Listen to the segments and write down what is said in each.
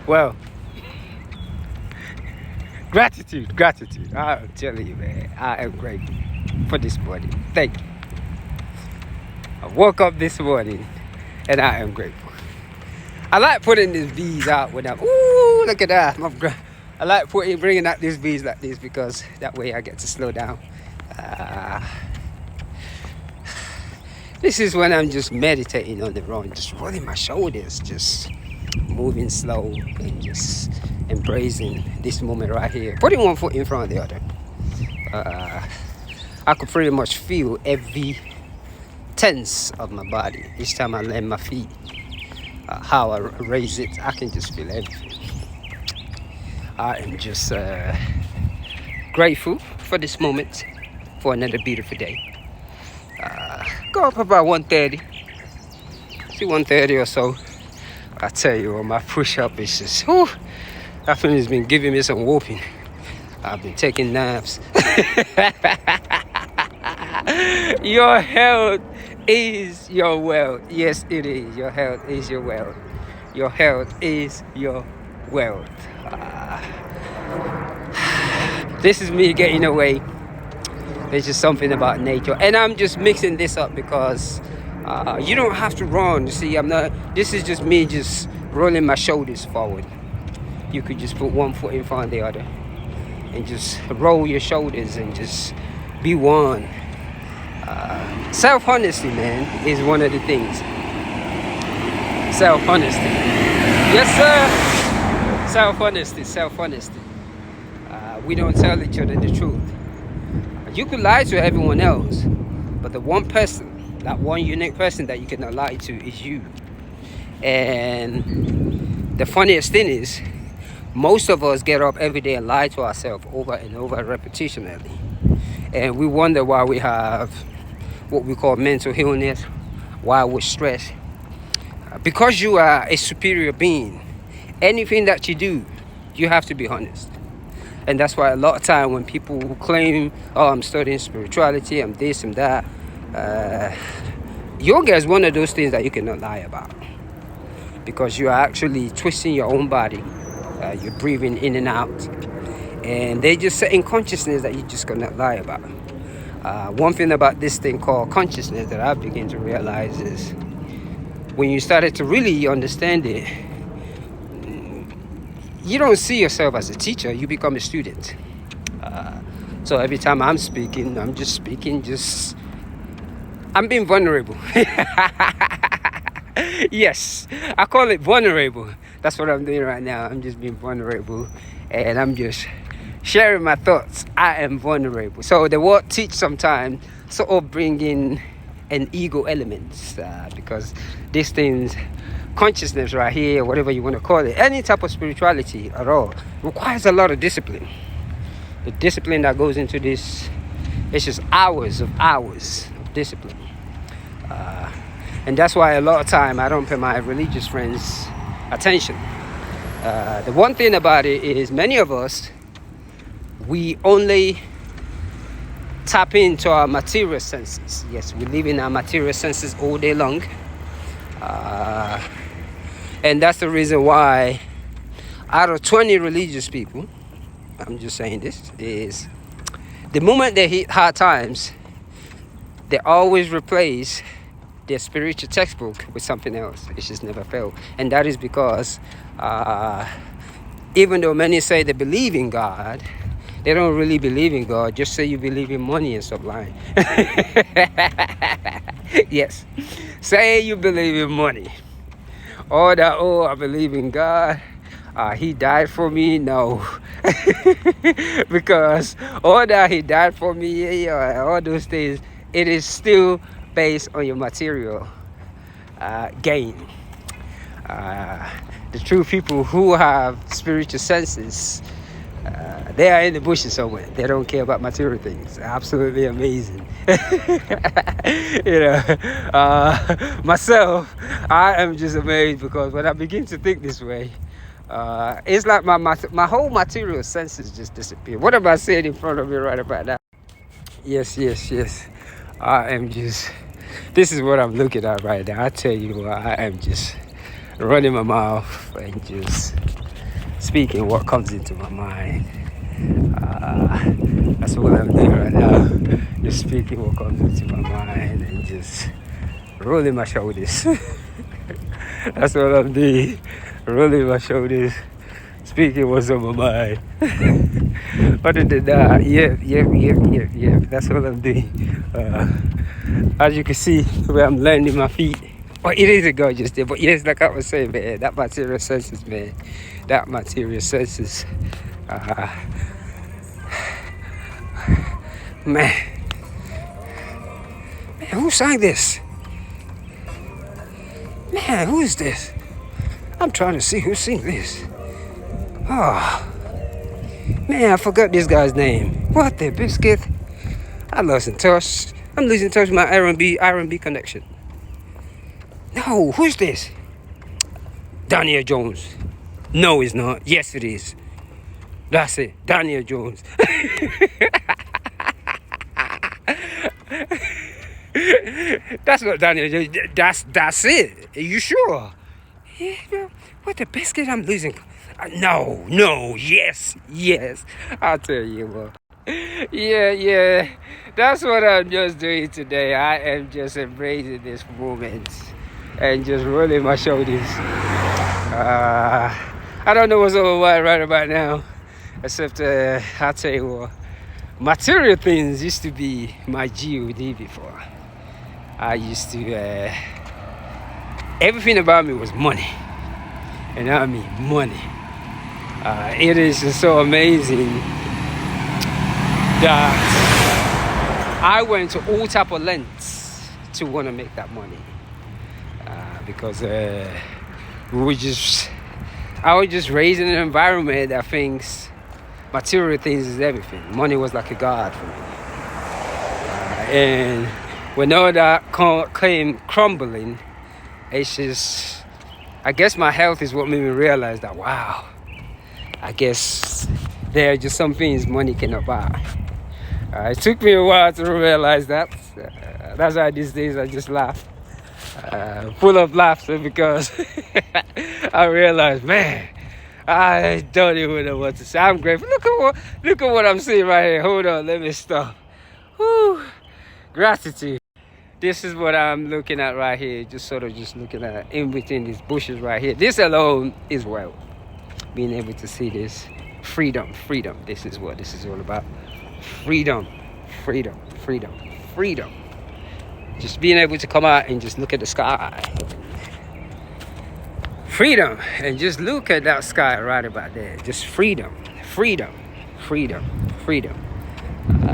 Well, gratitude. I'm telling you, man, I am grateful for this morning. Thank you. I woke up this morning and I am grateful. I like putting these V's out when I'm, ooh, look at that. I like bringing out these V's like this because that way I get to slow down. Uh, this is when I'm just meditating on the run, just rolling my shoulders, just moving slow and just embracing this moment right here. Putting one foot in front of the other. I could pretty much feel every tense of my body each time I land my feet. How I raise it, I can just feel everything. I am just grateful for this moment, for another beautiful day. Go up about 1:30, see 1:30 or so. I tell you, my push-up is just, whew, that thing has been giving me some whooping. I've been taking naps. Your health is your wealth. Yes, it is. Your health is your wealth. Your health is your wealth. This is me getting away. There's just something about nature. And I'm just mixing this up because you don't have to run. You see, this is just me just rolling my shoulders forward. You could just put one foot in front of the other and just roll your shoulders and just be one. Self-honesty, man, is one of the things. Self-honesty. Yes, sir. Self-honesty. We don't tell each other the truth. You could lie to everyone else, but the one person, that one unique person that you cannot lie to is you. And the funniest thing is, most of us get up every day and lie to ourselves over and over repetitionally. And we wonder why we have what we call mental illness, why we're stressed. Because you are a superior being, anything that you do, you have to be honest. And that's why a lot of time when people claim, oh, I'm studying spirituality, I'm this, I'm that, yoga is one of those things that you cannot lie about. Because you are actually twisting your own body. You're breathing in and out. And they just set in consciousness that you just cannot lie about. One thing about this thing called consciousness that I begin to realize is when you started to really understand it, you don't see yourself as a teacher, you become a student. So every time I'm speaking, I'm being vulnerable. Yes, I call it vulnerable. That's what I'm doing right now. I'm just being vulnerable and I'm just sharing my thoughts. I am vulnerable. So the word teach sometimes sort of bring in an ego element because these things, consciousness right here, whatever you want to call it, any type of spirituality at all, requires a lot of discipline. The discipline that goes into this, it's just hours of discipline. And that's why a lot of time I don't pay my religious friends attention. The one thing about it is many of us, we only tap into our material senses. Yes, we live in our material senses all day long. And that's the reason why out of 20 religious people, I'm just saying this, is the moment they hit hard times, they always replace their spiritual textbook with something else. It just never failed. And that is because even though many say they believe in God, they don't really believe in God. Just say you believe in money and stop lying. Yes. Say you believe in money. Or that, oh, I believe in God. He died for me. No. Because all that he died for me, all those things, it is still based on your material gain. The true people who have spiritual senses, they are in the bushes somewhere. They don't care about material things. Absolutely amazing. Myself, I am just amazed because when I begin to think this way, it's like my whole material senses just disappear. What am I saying in front of me right about now? Yes. I am just, this is what I'm looking at right now. I tell you, I am just running my mouth and just speaking what comes into my mind. That's what I'm doing right now. Just speaking what comes into my mind and just rolling my shoulders. That's what I'm doing. Rolling my shoulders, speaking what's on my mind. Other than that, yeah. That's what I'm doing. As you can see, where I'm landing my feet. Oh, it is a gorgeous day. But yes, like I was saying, man, that material senses, man. That material senses. Man, who sang this? Man, who is this? I'm trying to see who sings this. Oh, man, I forgot this guy's name. What the biscuit? I lost in touch. I'm losing touch with my R&B connection. No, who's this? Daniel Jones. No, it's not. Yes, it is. That's it. Daniel Jones. That's not Daniel Jones. That's it. Are you sure? Yeah, what the biscuit I'm losing? No, yes. I'll tell you what. Yeah. That's what I'm just doing today. I am just embracing this moment and just rolling my shoulders. I don't know what's on my mind right about now, except I'll tell you what. Material things used to be my GOD before. I used to, everything about me was money. And I mean money. It is just so amazing that I went to all type of lengths to want to make that money. Because I was just raised in an environment that thinks material things is everything. Money was like a god for me. And when all that came crumbling, it's just, I guess my health is what made me realize that, wow, I guess there are just some things money cannot buy. It took me a while to realize that. That's why these days I just laugh. Full of laughter because I realized, man, I don't even know what to say. I'm grateful. Look at what I'm seeing right here. Hold on, let me stop. Whew. Gratitude. This is what I'm looking at right here. Just looking at in between these bushes right here. This alone is wealth. Being able to see this freedom. This is what this is all about. Freedom. Just being able to come out and just look at the sky. Freedom, and just look at that sky right about there. Just freedom.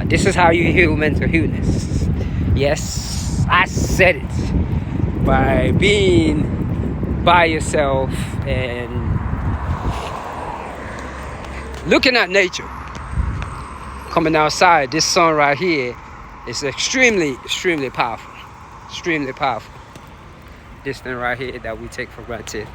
This is how you heal mental illness. Yes, I said it. By being by yourself and looking at nature. Coming outside, this sun right here is extremely powerful. This thing right here that we take for granted.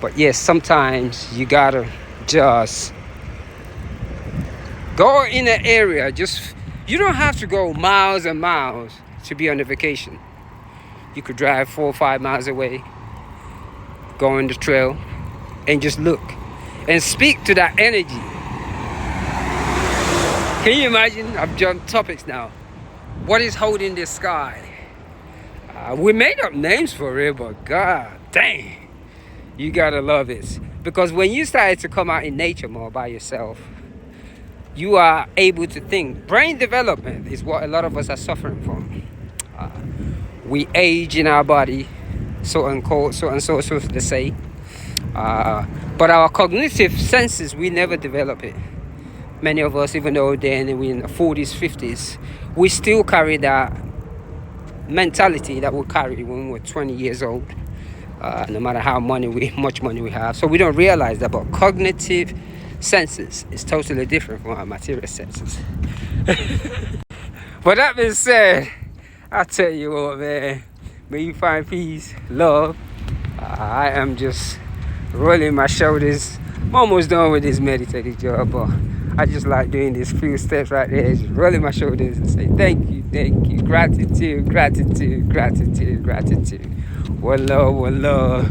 But yes, sometimes you gotta just go in an area. You don't have to go miles and miles to be on a vacation. You could drive 4 or 5 miles away, go on the trail, and just look and speak to that energy. Can you imagine? I've jumped topics now. What is holding this sky? We made up names for it, but god dang, you gotta love it. Because when you start to come out in nature more by yourself, you are able to think. Brain development is what a lot of us are suffering from. We age in our body, so to say. But our cognitive senses, we never develop it. Many of us, even though we're in the 40s, 50s, we still carry that mentality that we carry when we're 20 years old, no matter how much money we have. So we don't realize that, but cognitive senses is totally different from our material senses. But that being said, I tell you what, man, may you find peace, love. I am just rolling my shoulders. I'm almost done with this meditative job, but I just like doing these few steps right there, just rolling my shoulders and say thank you, gratitude. One love.